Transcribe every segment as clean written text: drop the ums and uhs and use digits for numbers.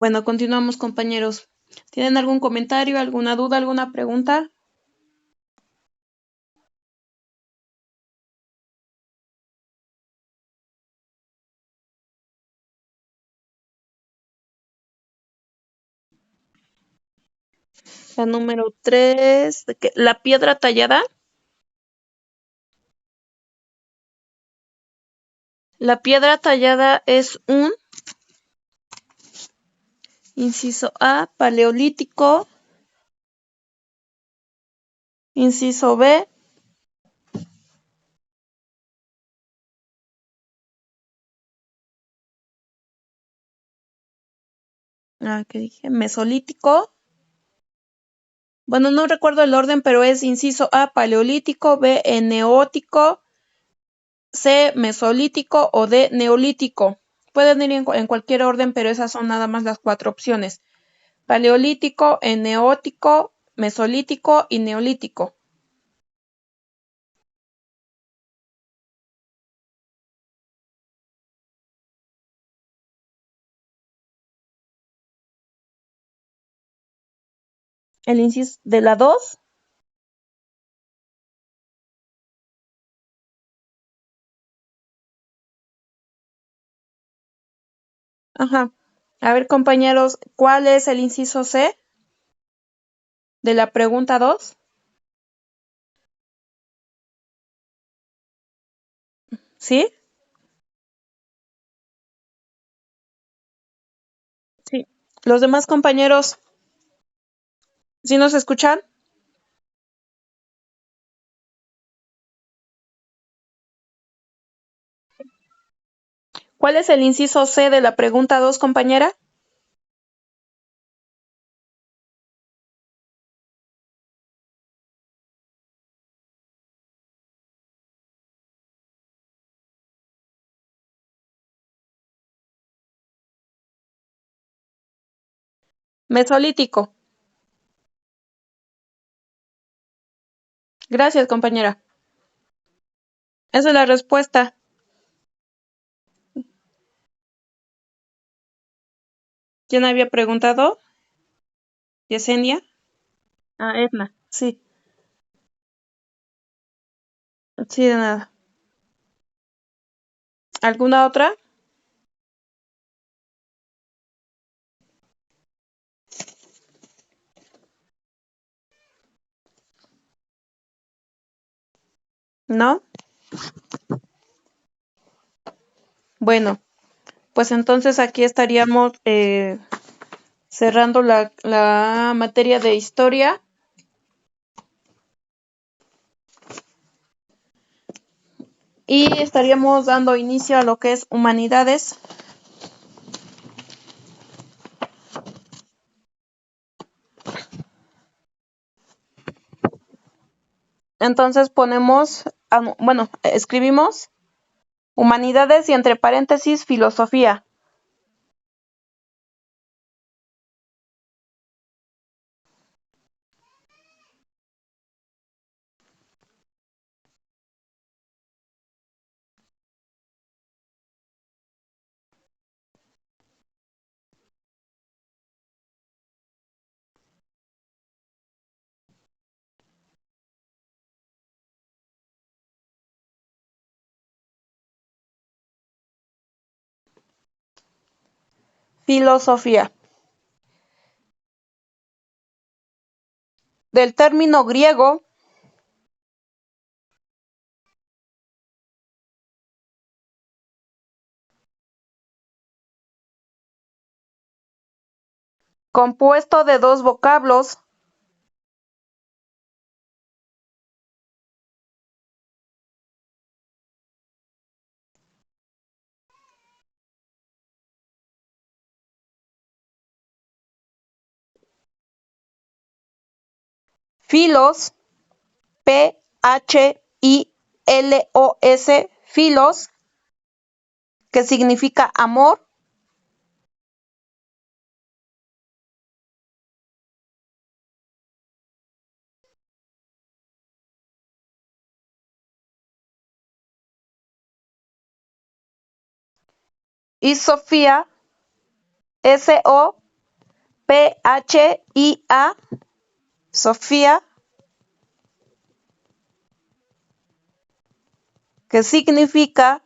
Bueno, continuamos, compañeros. ¿Tienen algún comentario, alguna duda, alguna pregunta? La número 3, la piedra tallada. La piedra tallada es un, inciso A, paleolítico, inciso B, ¿qué dije? Mesolítico. Bueno, no recuerdo el orden, pero es inciso A, paleolítico, B, neótico, C, mesolítico o D, neolítico. Pueden ir en cualquier orden, pero esas son nada más las 4 opciones. Paleolítico, neótico, mesolítico y neolítico. El inciso de la 2. Ajá. A ver, compañeros, ¿cuál es el inciso C de la pregunta 2? ¿Sí? Sí. Los demás compañeros, ¿sí nos escuchan? ¿Cuál es el inciso C de la pregunta 2, compañera? Mesolítico. Gracias, compañera. Esa es la respuesta. ¿Quién había preguntado? ¿Yesenia? Edna. Sí. Sí, de nada. ¿Alguna otra? ¿No? Bueno, pues entonces aquí estaríamos cerrando la materia de historia. Y estaríamos dando inicio a lo que es humanidades. Entonces ponemos, escribimos humanidades y entre paréntesis filosofía. Filosofía. Del término griego compuesto de dos vocablos, filos, Philos, filos, que significa amor, y Sofía, SO, Phia, Sofía, que significa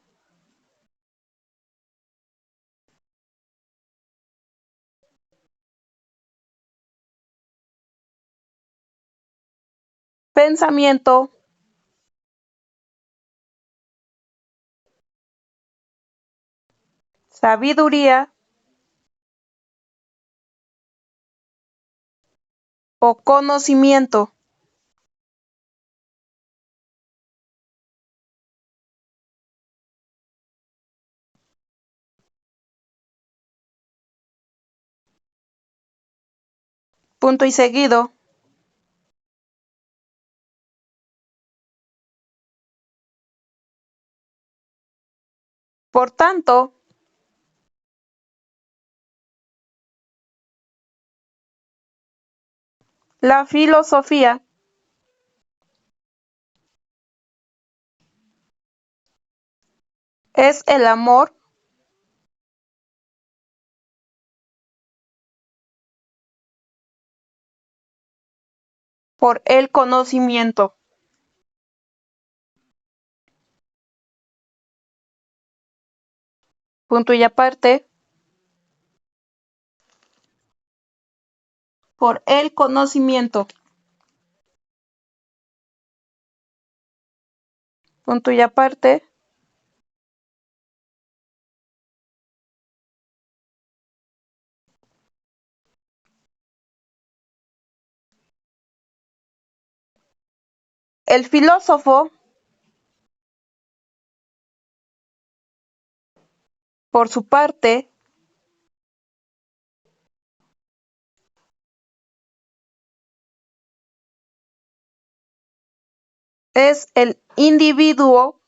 pensamiento, sabiduría o conocimiento. Punto y seguido. Por tanto, la filosofía es el amor por el conocimiento. Punto y aparte. Por el conocimiento. Punto y aparte. El filósofo, por su parte, es el individuo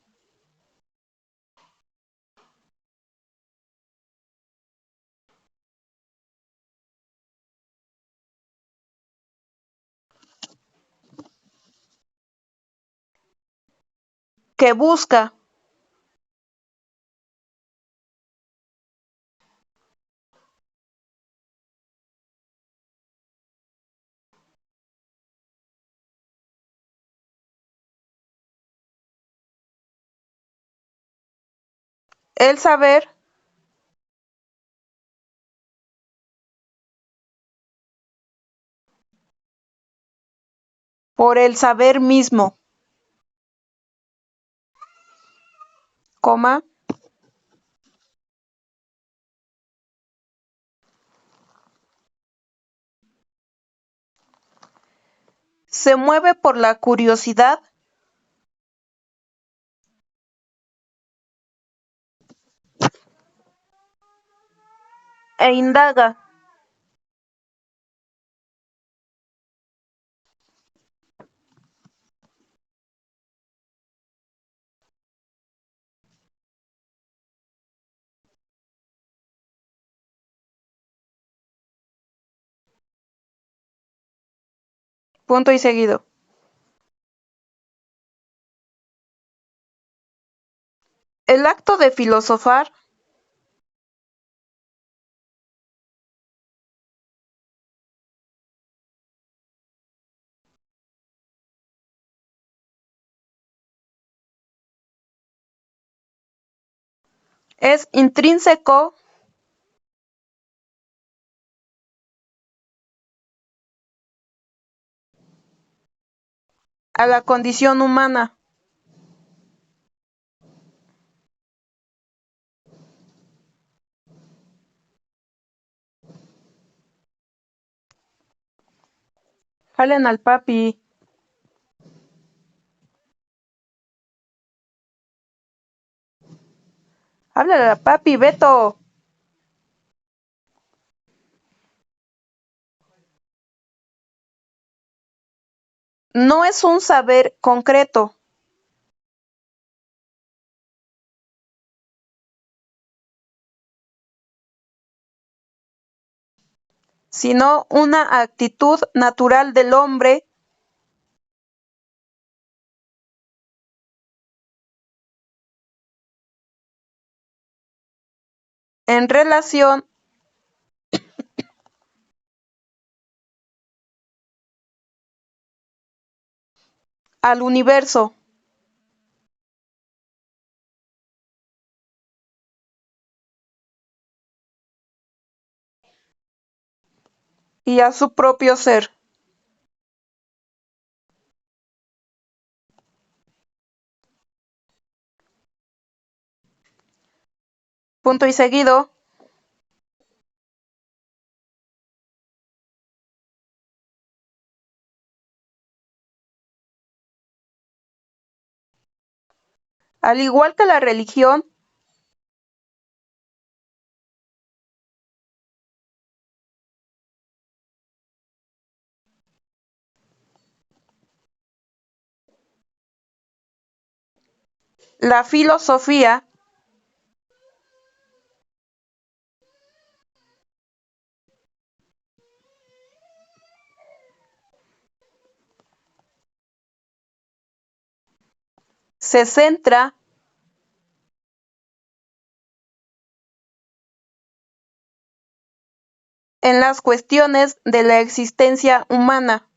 que busca el saber por el saber mismo, coma, se mueve por la curiosidad e indaga. Punto y seguido. El acto de filosofar es intrínseco a la condición humana. Jalen al papi. Háblale al papi, Beto. No es un saber concreto, sino una actitud natural del hombre en relación al universo y a su propio ser. Punto y seguido. Al igual que la religión, la filosofía se centra en las cuestiones de la existencia humana.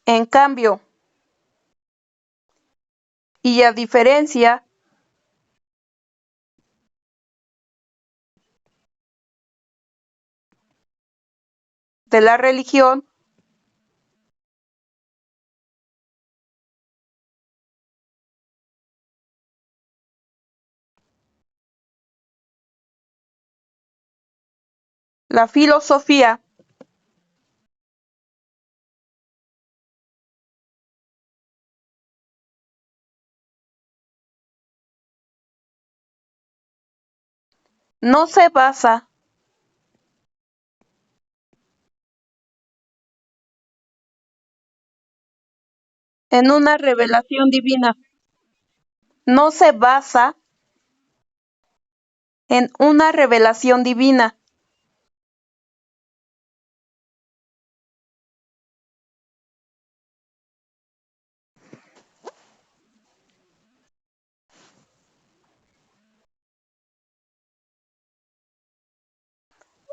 En cambio, y a diferencia de la religión, la filosofía no se basa en una revelación divina, no se basa en una revelación divina,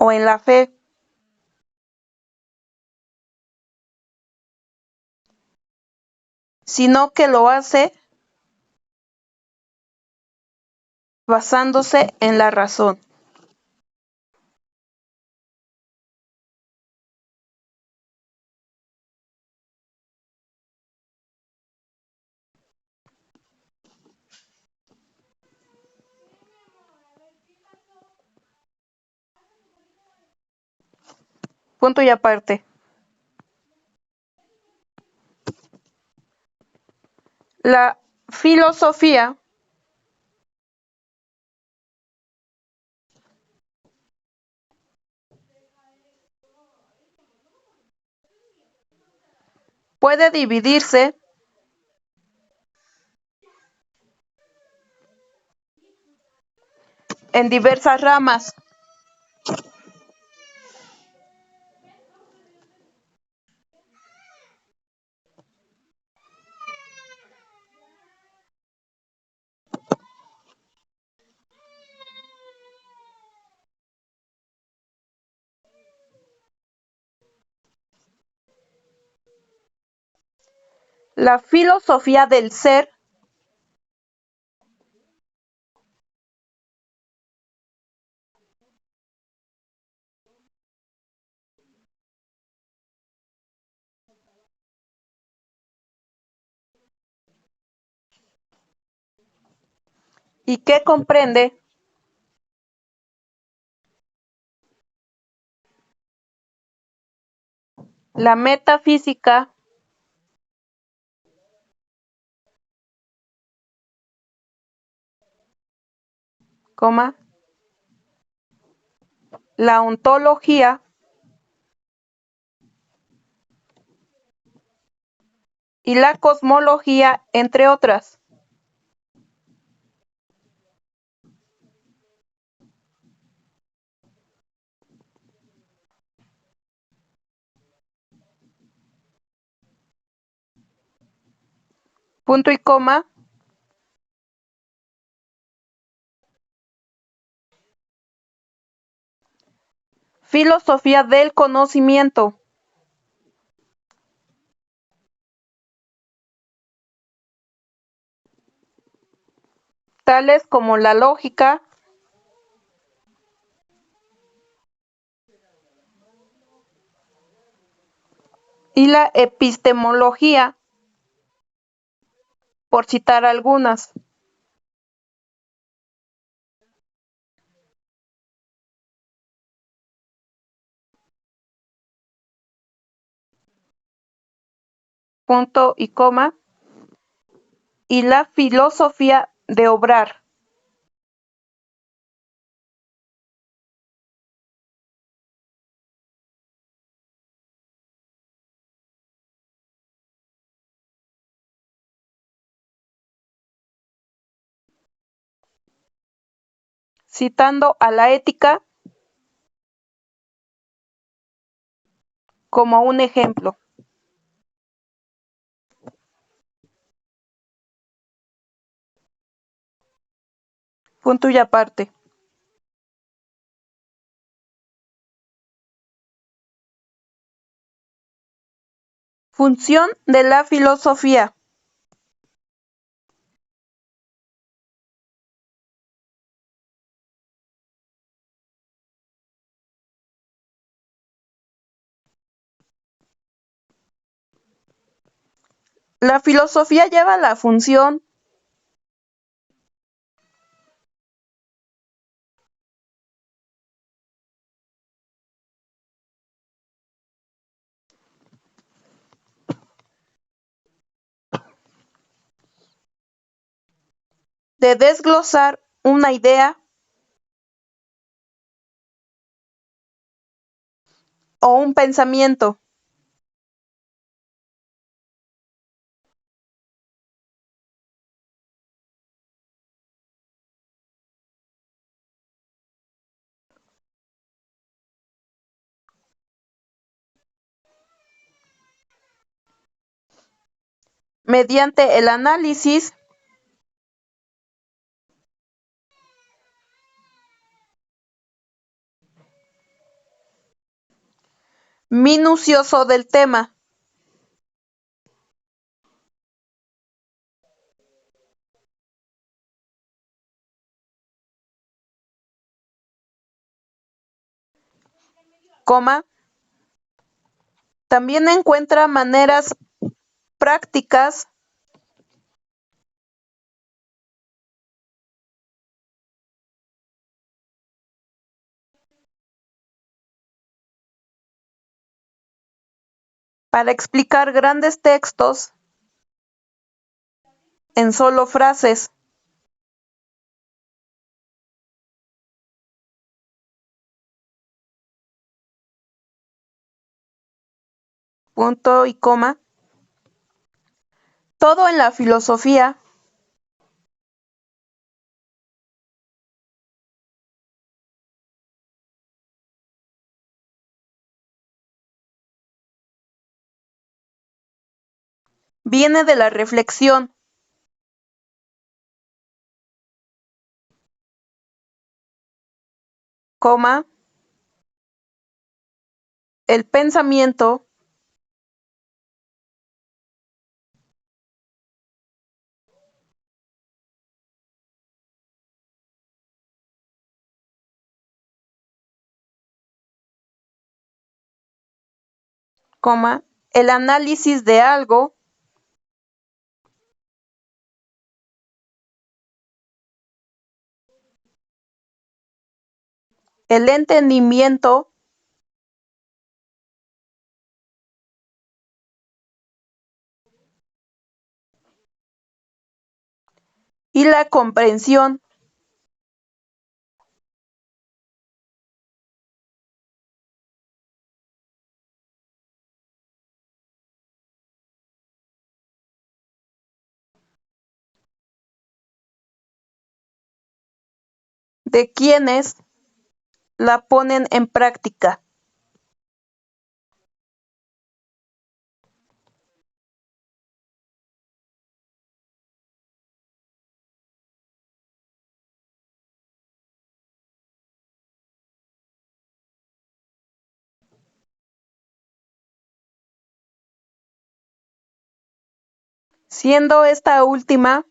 o en la fe, sino que lo hace basándose en la razón. Punto y aparte. La filosofía puede dividirse en diversas ramas. La filosofía del ser y que comprende la metafísica, coma, la ontología y la cosmología, entre otras. punto y coma, filosofía del conocimiento, tales como la lógica y la epistemología, por citar algunas. Punto y coma, y la filosofía de obrar. Citando a la ética como un ejemplo. Punto y aparte. Función de la filosofía. La filosofía lleva la función de desglosar una idea o un pensamiento, mediante el análisis minucioso del tema, coma, también encuentra maneras prácticas para explicar grandes textos en solo frases. Punto y coma. Todo en la filosofía viene de la reflexión, coma, el pensamiento coma, el análisis de algo, el entendimiento y la comprensión de quienes la ponen en práctica. siendo esta última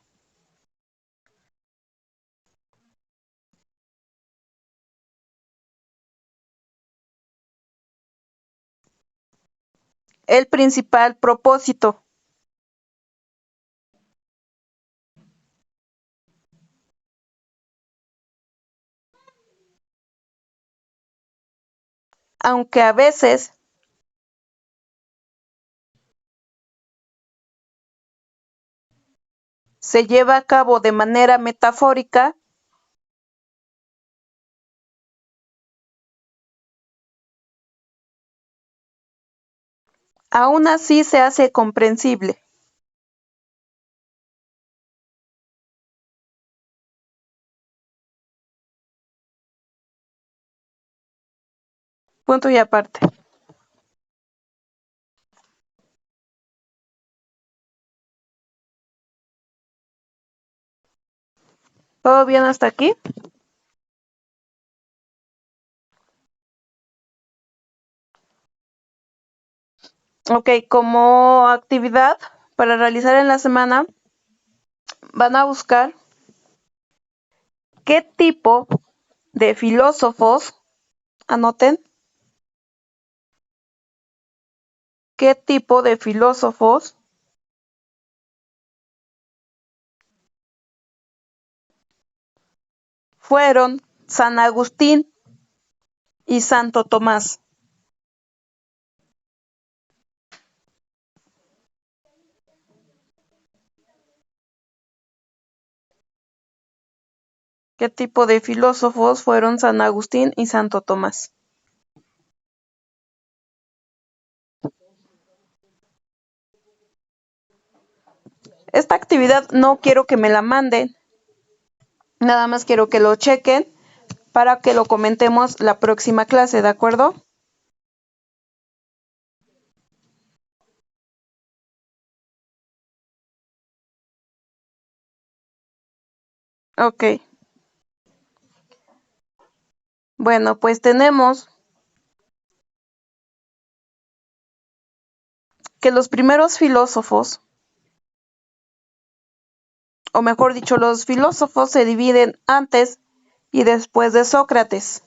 el principal propósito. Aunque a veces se lleva a cabo de manera metafórica, aún así se hace comprensible. Punto y aparte. ¿Todo bien hasta aquí? Ok, como actividad para realizar en la semana, van a buscar qué tipo de filósofos, anoten, qué tipo de filósofos fueron San Agustín y Santo Tomás. ¿Qué tipo de filósofos fueron San Agustín y Santo Tomás? Esta actividad no quiero que me la manden, nada más quiero que lo chequen para que lo comentemos la próxima clase, ¿de acuerdo? Ok. Bueno, pues tenemos que los primeros filósofos, o mejor dicho, los filósofos se dividen antes y después de Sócrates.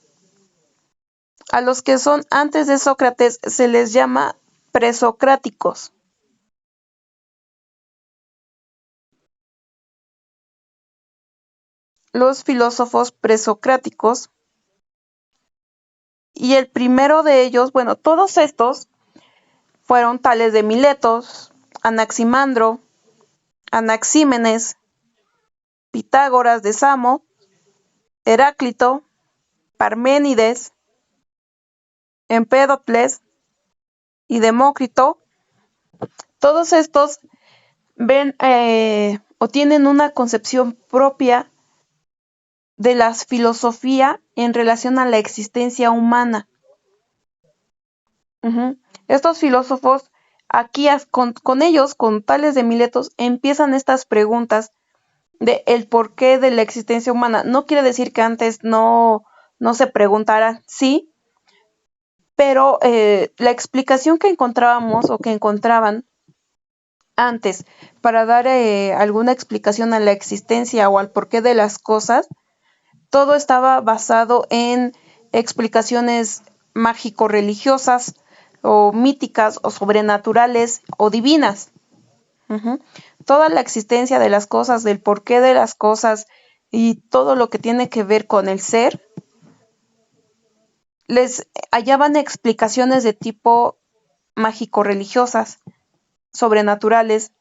A los que son antes de Sócrates se les llama presocráticos. Los filósofos presocráticos. Y el primero de ellos, bueno, todos estos fueron Tales de Miletos, Anaximandro, Anaxímenes, Pitágoras de Samo, Heráclito, Parménides, Empédocles y Demócrito. Todos estos ven o tienen una concepción propia de la filosofía en relación a la existencia humana. Estos filósofos, aquí con ellos, con Tales de Miletos, empiezan estas preguntas de el porqué de la existencia humana. No quiere decir que antes no se preguntara, sí, pero la explicación que encontrábamos o que encontraban antes para dar alguna explicación a la existencia o al porqué de las cosas, todo estaba basado en explicaciones mágico-religiosas o míticas o sobrenaturales o divinas. Toda la existencia de las cosas, del porqué de las cosas y todo lo que tiene que ver con el ser, les hallaban explicaciones de tipo mágico-religiosas, sobrenaturales,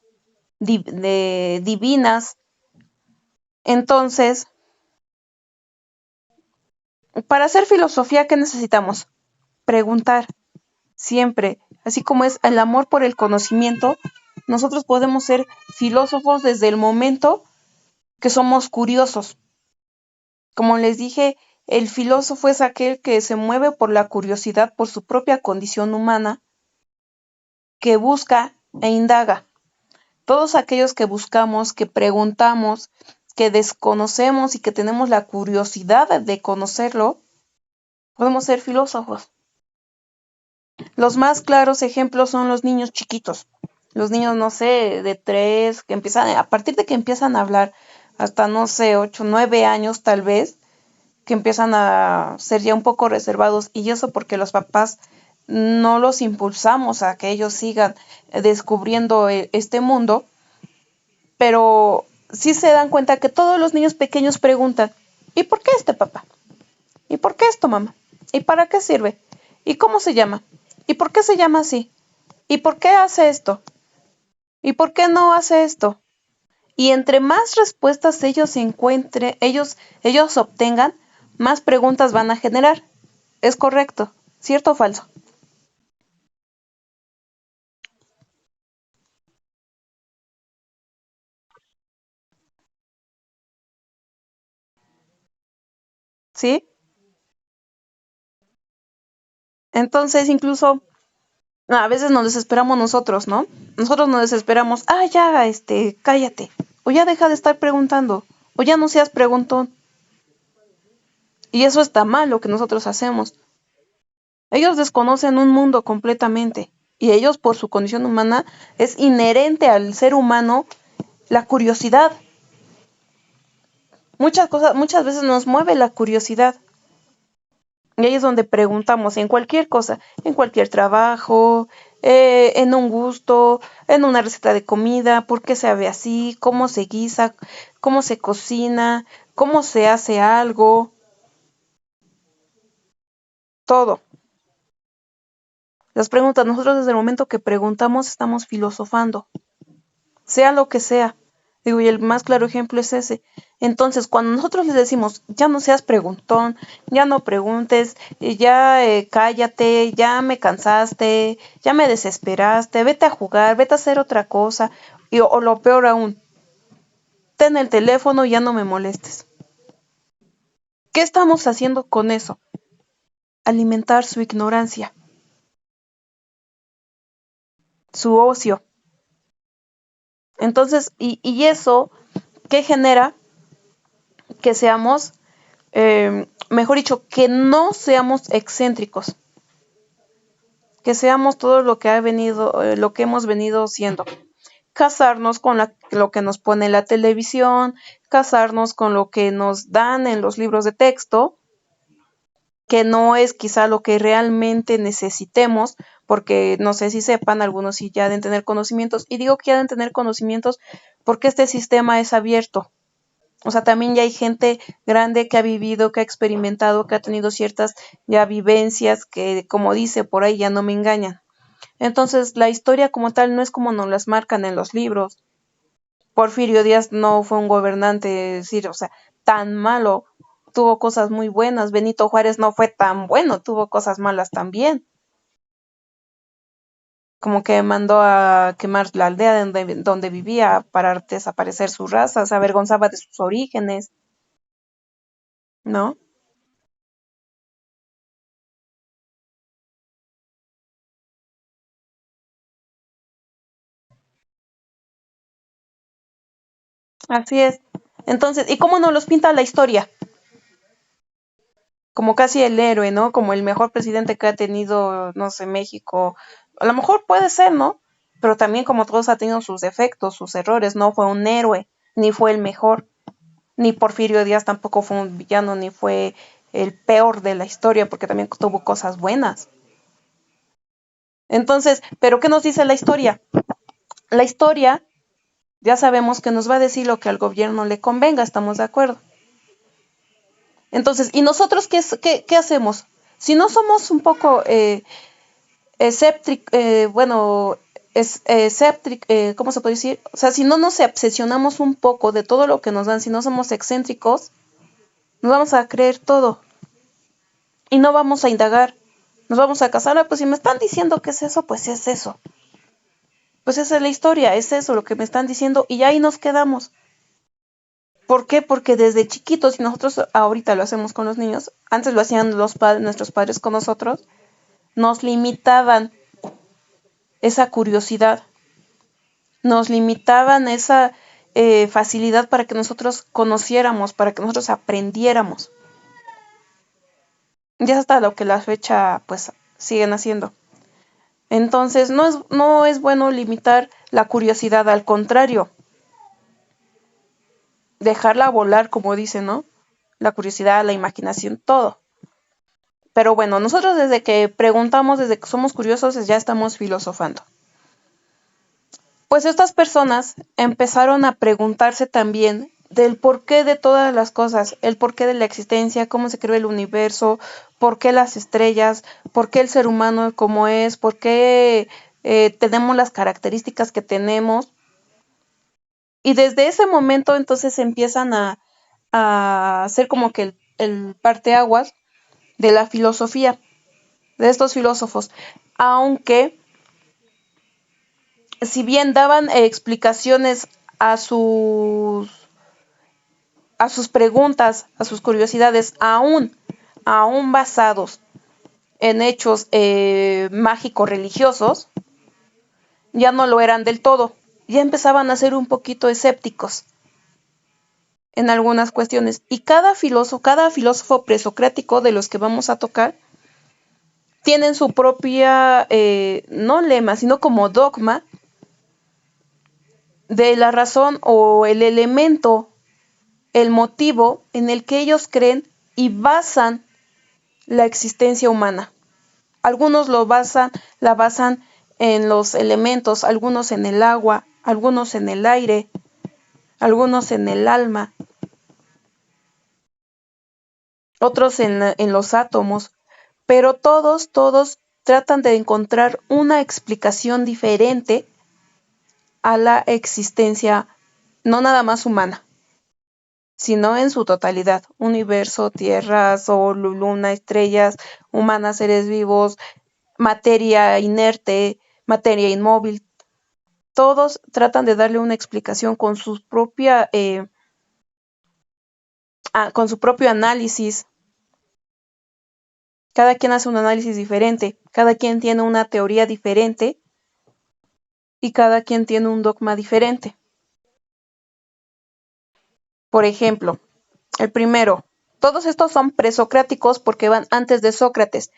divinas. Entonces, para hacer filosofía, ¿qué necesitamos? Preguntar, siempre. Así como es el amor por el conocimiento, nosotros podemos ser filósofos desde el momento que somos curiosos. Como les dije, el filósofo es aquel que se mueve por la curiosidad por su propia condición humana, que busca e indaga. Todos aquellos que buscamos, que preguntamos, que desconocemos y que tenemos la curiosidad de conocerlo, podemos ser filósofos. Los más claros ejemplos son los niños chiquitos. Los niños, no sé, de 3, que empiezan, a partir de que empiezan a hablar, hasta, no sé, 8, 9 años tal vez, que empiezan a ser ya un poco reservados, y eso porque los papás no los impulsamos a que ellos sigan descubriendo este mundo, pero sí se dan cuenta que todos los niños pequeños preguntan, ¿y por qué este papá? ¿Y por qué esto, mamá? ¿Y para qué sirve? ¿Y cómo se llama? ¿Y por qué se llama así? ¿Y por qué hace esto? ¿Y por qué no hace esto? Y entre más respuestas ellos encuentren, ellos obtengan, más preguntas van a generar. ¿Es correcto? ¿Cierto o falso? ¿Sí? Entonces, incluso a veces nos desesperamos nosotros, ¿no? Nosotros nos desesperamos, ya, cállate. O ya deja de estar preguntando. O ya no seas preguntón. Y eso está mal lo que nosotros hacemos. Ellos desconocen un mundo completamente. Y ellos, por su condición humana, es inherente al ser humano la curiosidad. Muchas cosas, muchas veces nos mueve la curiosidad. Y ahí es donde preguntamos en cualquier cosa, en cualquier trabajo, en un gusto, en una receta de comida, por qué se ve así, cómo se guisa, cómo se cocina, cómo se hace algo, todo. Las preguntas, nosotros desde el momento que preguntamos estamos filosofando, sea lo que sea. Digo, y el más claro ejemplo es ese. Entonces, cuando nosotros les decimos, ya no seas preguntón, ya no preguntes, ya cállate, ya me cansaste, ya me desesperaste, vete a jugar, vete a hacer otra cosa, o lo peor aún, ten el teléfono y ya no me molestes. ¿Qué estamos haciendo con eso? Alimentar su ignorancia, su ocio. Entonces, y eso, ¿qué genera? Que seamos, mejor dicho, que no seamos excéntricos, que seamos todo lo que ha venido, lo que hemos venido siendo. Casarnos con lo que nos pone la televisión, casarnos con lo que nos dan en los libros de texto, que no es quizá lo que realmente necesitemos, porque no sé si sepan, algunos sí ya deben tener conocimientos, y digo que ya deben tener conocimientos porque este sistema es abierto. O sea, también ya hay gente grande que ha vivido, que ha experimentado, que ha tenido ciertas ya vivencias que, como dice por ahí, ya no me engañan. Entonces, la historia como tal no es como nos las marcan en los libros. Porfirio Díaz no fue un gobernante, decir, o sea, tan malo. Tuvo cosas muy buenas. Benito Juárez no fue tan bueno, tuvo cosas malas también. Como que mandó a quemar la aldea donde vivía para desaparecer su raza, se avergonzaba de sus orígenes, ¿no? Así es. Entonces, ¿y cómo nos los pinta la historia? Como casi el héroe, ¿no? Como el mejor presidente que ha tenido, no sé, México. A lo mejor puede ser, ¿no? Pero también como todos ha tenido sus defectos, sus errores, no fue un héroe, ni fue el mejor, ni Porfirio Díaz tampoco fue un villano, ni fue el peor de la historia, porque también tuvo cosas buenas. Entonces, ¿pero qué nos dice la historia? La historia, ya sabemos que nos va a decir lo que al gobierno le convenga, ¿estamos de acuerdo? Entonces, ¿y nosotros qué hacemos? Si no somos un poco escépticos, bueno, ¿cómo se puede decir? O sea, si no nos obsesionamos un poco de todo lo que nos dan, si no somos excéntricos, nos vamos a creer todo y no vamos a indagar. Nos vamos a casar, pues si me están diciendo que es eso, pues es eso. Pues esa es la historia, es eso lo que me están diciendo y ahí nos quedamos. ¿Por qué? Porque desde chiquitos, y nosotros ahorita lo hacemos con los niños, antes lo hacían nuestros padres con nosotros, nos limitaban esa curiosidad, nos limitaban esa facilidad para que nosotros conociéramos, para que nosotros aprendiéramos. Ya hasta lo que la fecha pues siguen haciendo. Entonces, no es bueno limitar la curiosidad, al contrario, dejarla volar, como dicen, ¿no? La curiosidad, la imaginación, todo. Pero bueno, nosotros desde que preguntamos, desde que somos curiosos, ya estamos filosofando. Pues estas personas empezaron a preguntarse también del porqué de todas las cosas, el porqué de la existencia, cómo se creó el universo, por qué las estrellas, por qué el ser humano como es, por qué tenemos las características que tenemos. Y desde ese momento entonces empiezan a hacer como que el parteaguas de la filosofía, de estos filósofos. Aunque si bien daban explicaciones a sus a sus preguntas, a sus curiosidades, aún basados en hechos mágicos religiosos, ya no lo eran del todo. Ya empezaban a ser un poquito escépticos en algunas cuestiones. Y cada filósofo presocrático de los que vamos a tocar, tienen su propia, no lema, sino como dogma de la razón o el elemento, el motivo en el que ellos creen y basan la existencia humana. Algunos la basan en los elementos, algunos en el agua, algunos en el aire, algunos en el alma, otros en los átomos, pero todos tratan de encontrar una explicación diferente a la existencia, no nada más humana, sino en su totalidad: universo, tierra, sol, luna, estrellas, humanas, seres vivos, materia inerte, materia inmóvil. Todos tratan de darle una explicación con su propio análisis. Cada quien hace un análisis diferente, cada quien tiene una teoría diferente y cada quien tiene un dogma diferente. Por ejemplo, el primero, todos estos son presocráticos porque van antes de Sócrates.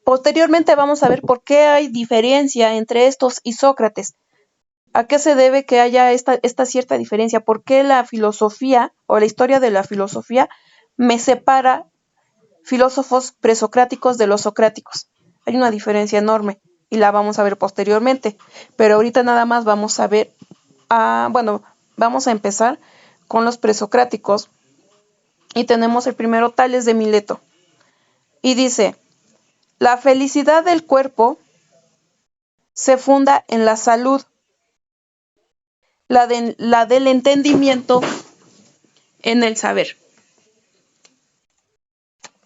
Posteriormente vamos a ver por qué hay diferencia entre estos y Sócrates. ¿A qué se debe que haya esta cierta diferencia? ¿Por qué la filosofía o la historia de la filosofía me separa filósofos presocráticos de los socráticos? Hay una diferencia enorme y la vamos a ver posteriormente, pero ahorita nada más vamos a ver, bueno, vamos a empezar con los presocráticos y tenemos el primero, Tales de Mileto, y dice: la felicidad del cuerpo se funda en la salud, la del entendimiento en el saber.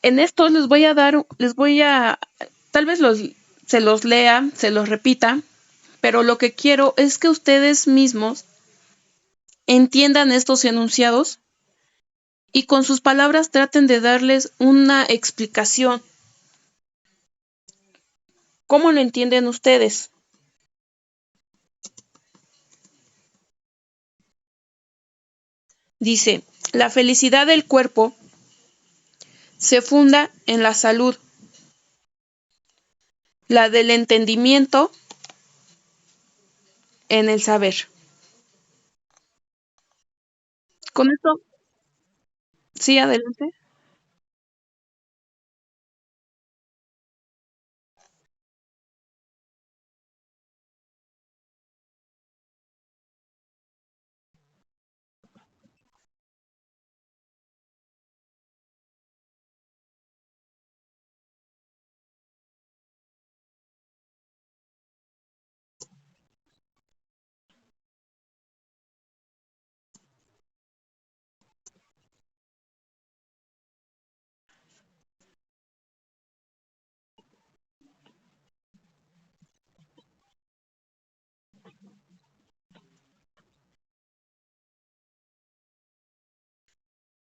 En esto tal vez se los lea, se los repita, pero lo que quiero es que ustedes mismos entiendan estos enunciados y con sus palabras traten de darles una explicación. ¿Cómo lo entienden ustedes? Dice: la felicidad del cuerpo se funda en la salud, la del entendimiento en el saber. Con esto, sí, adelante.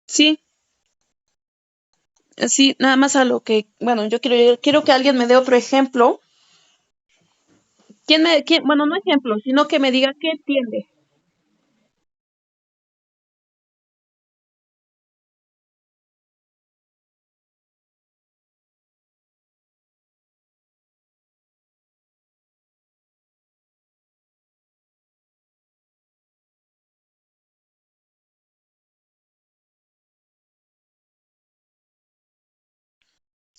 Sí, sí, nada más a lo que, bueno, yo quiero que alguien me dé otro ejemplo. Bueno, no ejemplo, sino que me diga qué entiende.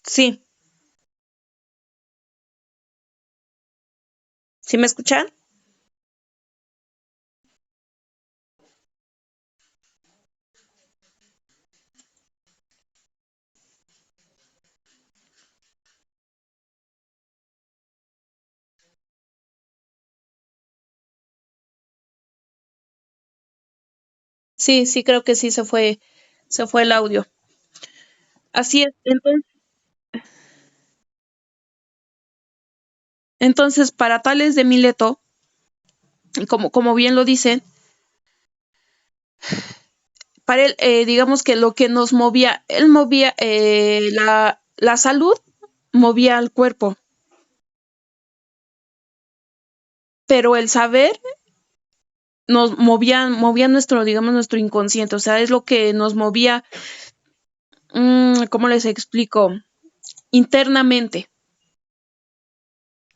Sí. ¿Sí me escuchan? Sí, sí, creo que sí se fue el audio. Así es. Entonces, para Tales de Mileto, como bien lo dicen, para él, digamos que lo que nos movía, él movía la salud, movía al cuerpo, pero el saber movía nuestro, digamos, nuestro inconsciente, o sea, es lo que nos movía, ¿cómo les explico? Internamente.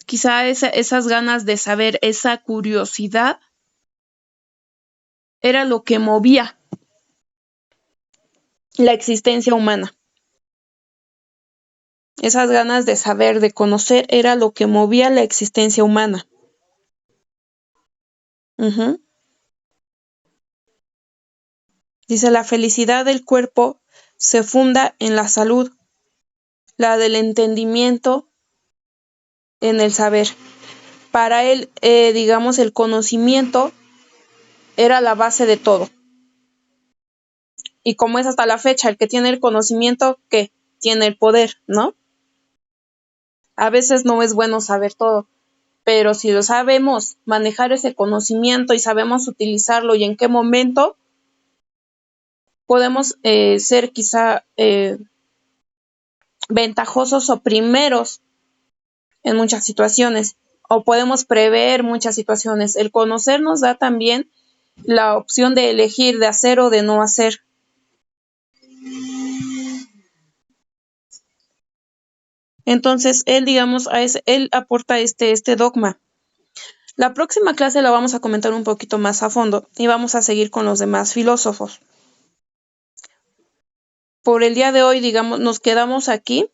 Quizá esas ganas de saber, esa curiosidad, era lo que movía la existencia humana. Esas ganas de saber, de conocer, era lo que movía la existencia humana. Ujú. Dice, la felicidad del cuerpo se funda en la salud, la del entendimiento en el saber. Para él, digamos, el conocimiento era la base de todo. Y como es hasta la fecha, el que tiene el conocimiento, ¿qué? Tiene el poder, ¿no? A veces no es bueno saber todo, pero si lo sabemos manejar ese conocimiento y sabemos utilizarlo y en qué momento, podemos ser quizá ventajosos o primeros en muchas situaciones o podemos prever muchas situaciones. El conocer nos da también la opción de elegir, de hacer o de no hacer. Entonces, él, digamos, él aporta este dogma. La próxima clase la vamos a comentar un poquito más a fondo y vamos a seguir con los demás filósofos. Por el día de hoy, digamos, nos quedamos aquí